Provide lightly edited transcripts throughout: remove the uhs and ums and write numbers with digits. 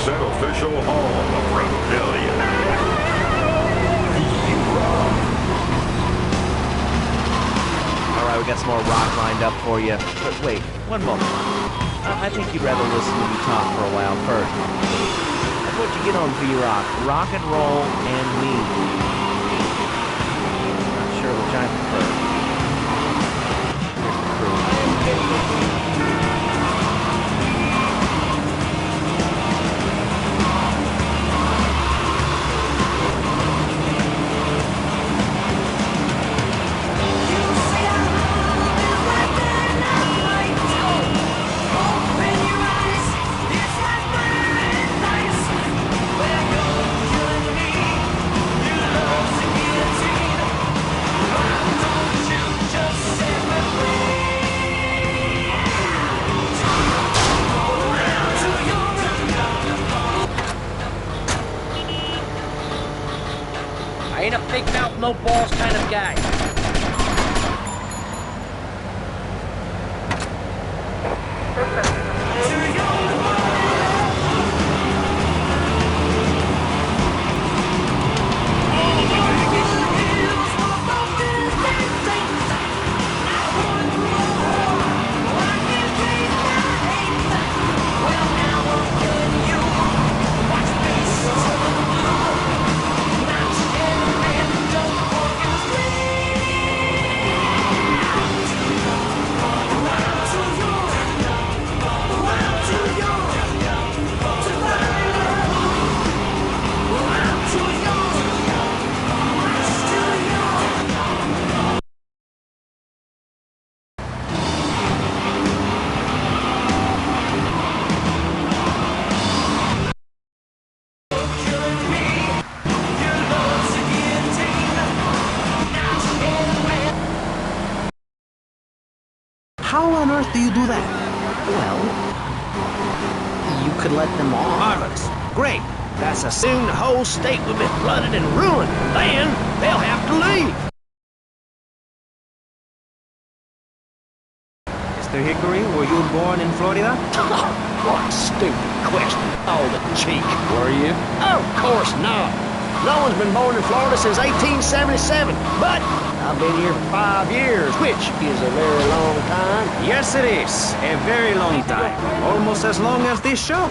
official Hall of Rebellion. Alright, we got some more rock lined up for you. But wait, one moment. I think you'd rather listen to me talk for a while first. That's what you get on V-Rock. Rock and roll and me. Not sure which I prefer. Here's the crew. I ain't a big mouth, no balls kind of guy. How on earth do you do that? Well, you could let them off. Marvelous. Great. That's soon the whole state will be flooded and ruined. Then they'll have to leave. Mr. Hickory, were you born in Florida? What a stupid question. Oh, the cheek. Were you? Of course not. No one's been born in Florida since 1877. But I've been here for 5 years, which is a very long time. Yes, it is. A very long time. Almost as long as this show.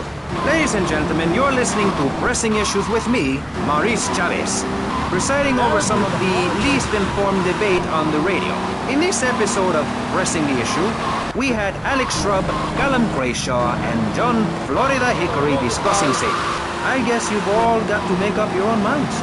Ladies and gentlemen, you're listening to Pressing Issues with me, Maurice Chavez, presiding over some of the least informed debate on the radio. In this episode of Pressing the Issue, we had Alex Shrub, Callum Grayshaw, and John Florida Hickory discussing it. I guess you've all got to make up your own minds.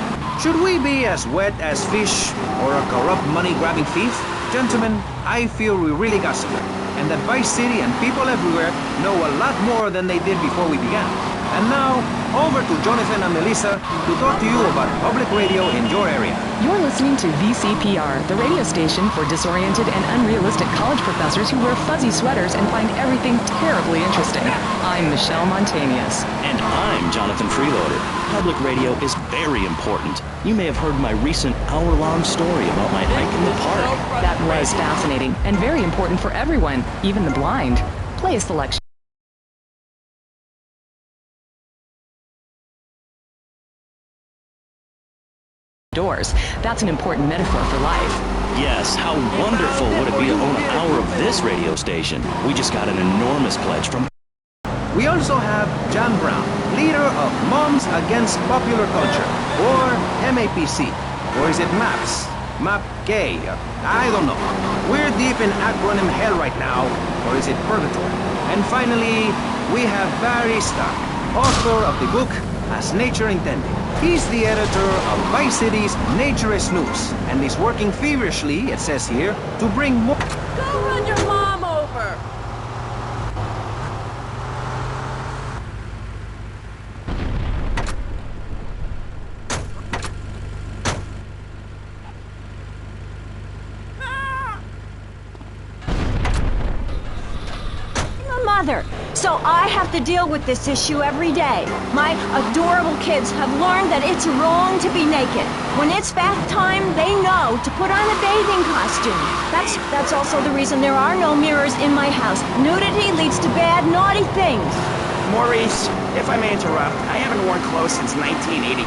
Should we be as wet as fish or a corrupt money-grabbing thief? Gentlemen, I feel we really got something, and that Vice City and people everywhere know a lot more than they did before we began. And now, over to Jonathan and Melissa to talk to you about public radio in your area. You're listening to VCPR, the radio station for disoriented and unrealistic college professors who wear fuzzy sweaters and find everything terribly interesting. I'm Michelle Montanius. And I'm Jonathan Freeloader. Public radio is very important. You may have heard my recent hour-long story about my hike in the park. That was fascinating and very important for everyone, even the blind. Play a selection. Doors. That's an important metaphor for life. Yes, how wonderful would it be to own an hour of this radio station? We just got an enormous pledge from... We also have John Brown, leader of Moms Against Popular Culture, or MAPC. Or is it MAPS? MAP gay? I don't know. We're deep in acronym hell right now, or is it purgatory? And finally, we have Barry Stark, author of the book As Nature Intended. He's the editor of Vice City's Naturist News, and is working feverishly, it says here, to bring more... Go run your mom over! Mother, so I have to deal with this issue every day. My adorable kids have learned that it's wrong to be naked. When it's bath time, they know to put on a bathing costume. That's also the reason there are no mirrors in my house. Nudity leads to bad, naughty things. Maurice, if I may interrupt, I haven't worn clothes since 1982.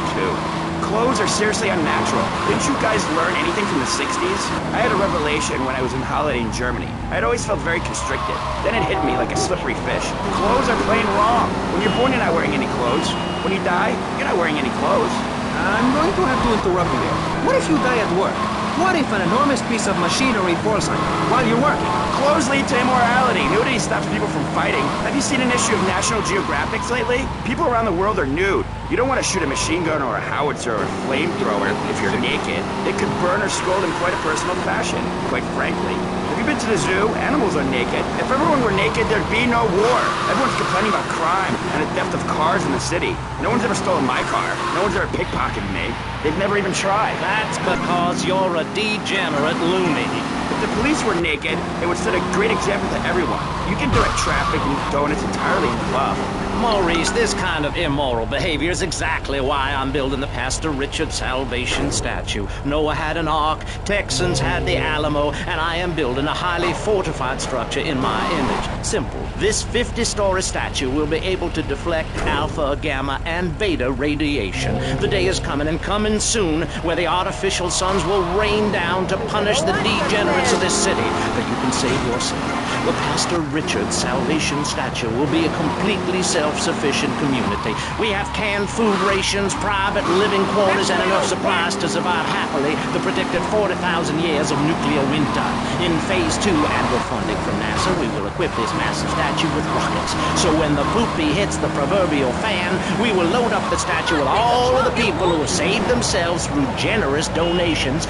Clothes are seriously unnatural. Didn't you guys learn anything from the 60s? I had a revelation when I was on holiday in Germany. I'd always felt very constricted. Then it hit me like a slippery fish. Clothes are plain wrong. When you're born, you're not wearing any clothes. When you die, you're not wearing any clothes. I'm going to have to interrupt you there. What if you die at work? What if an enormous piece of machinery falls on you while you're working? Clothes lead to immorality. Nudity stops people from fighting. Have you seen an issue of National Geographic lately? People around the world are nude. You don't want to shoot a machine gun or a howitzer or a flamethrower if you're naked. It could burn or scald in quite a personal fashion, quite frankly. Have you been to the zoo? Animals are naked. If everyone were naked, there'd be no war. Everyone's complaining about crime and the theft of cars in the city. No one's ever stolen my car. No one's ever pickpocketed me. They've never even tried. That's because you're a degenerate loony. If the police were naked, it would set a great example to everyone. You can direct traffic and donuts entirely in fluff. Maurice, this kind of immoral behavior is exactly why I'm building the Pastor Richard Salvation statue. Noah had an ark, Texans had the Alamo, and I am building a highly fortified structure in my image. Simple. This 50-story statue will be able to deflect alpha, gamma, and beta radiation. The day is coming, and coming soon, where the artificial suns will rain down to punish the degenerates of this city. But you can save yourself. The Pastor Richard Salvation statue will be a completely self-sufficient community. We have canned food rations, private living quarters, and enough supplies to survive happily the predicted 40,000 years of nuclear winter. In Phase 2, and with funding from NASA, we will equip this massive statue with rockets. So when the poopy hits the proverbial fan, we will load up the statue with all of the people who have saved themselves through generous donations.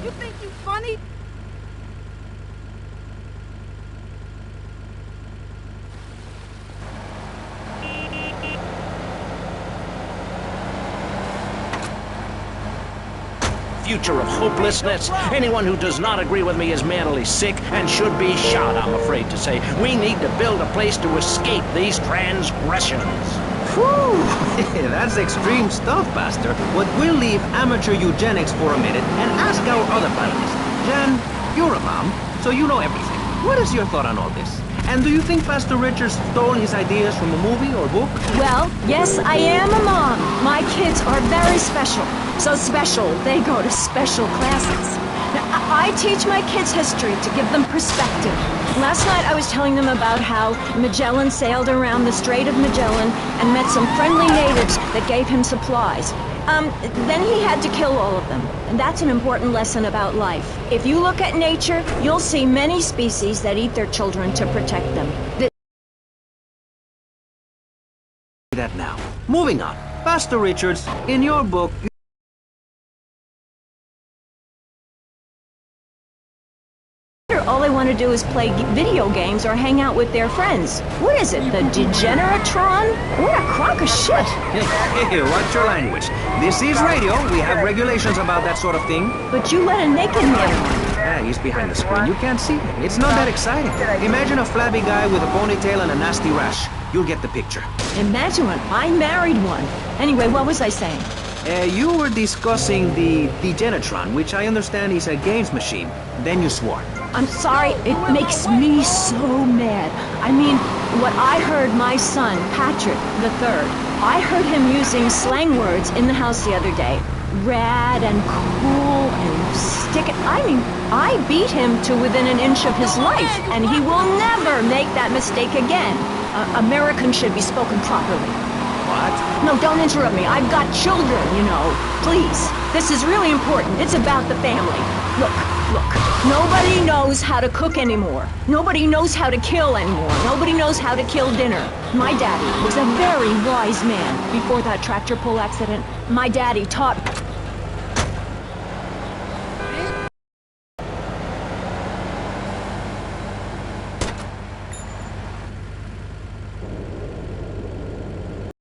You think you funny? Future of hopelessness. Anyone who does not agree with me is mentally sick and should be shot, I'm afraid to say. We need to build a place to escape these transgressions. Whew! That's extreme stuff, Pastor. But we'll leave amateur eugenics for a minute and ask our other panelists. Jan, you're a mom, so you know everything. What is your thought on all this? And do you think Pastor Richard stole his ideas from a movie or book? Well, yes, I am a mom. My kids are very special. So special, they go to special classes. Now, I teach my kids history to give them perspective. Last night I was telling them about how Magellan sailed around the Strait of Magellan and met some friendly natives that gave him supplies. Then he had to kill all of them. And that's an important lesson about life. If you look at nature, you'll see many species that eat their children to protect them. That now. Moving on. Pastor Richards, in your book... All they want to do is play video games or hang out with their friends. What is it, the Degeneratron? What a crock of shit! Hey, watch your language. This is radio. We have regulations about that sort of thing. But you let a naked man on. Yeah, he's behind the screen. You can't see him. It's not that exciting. Imagine a flabby guy with a ponytail and a nasty rash. You'll get the picture. Imagine one. I married one. Anyway, what was I saying? You were discussing the Degenatron, which I understand is a games machine. Then you swore. I'm sorry, it makes me so mad. I mean, what I heard my son, Patrick III, I heard him using slang words in the house the other day. Rad and cool and stick it. I mean, I beat him to within an inch of his life, and he will never make that mistake again. Americans should be spoken properly. What? No, don't interrupt me. I've got children, you know. Please. This is really important. It's about the family. Look. Nobody knows how to cook anymore. Nobody knows how to kill anymore. Nobody knows how to kill dinner. My daddy was a very wise man. Before that tractor pull accident, my daddy taught...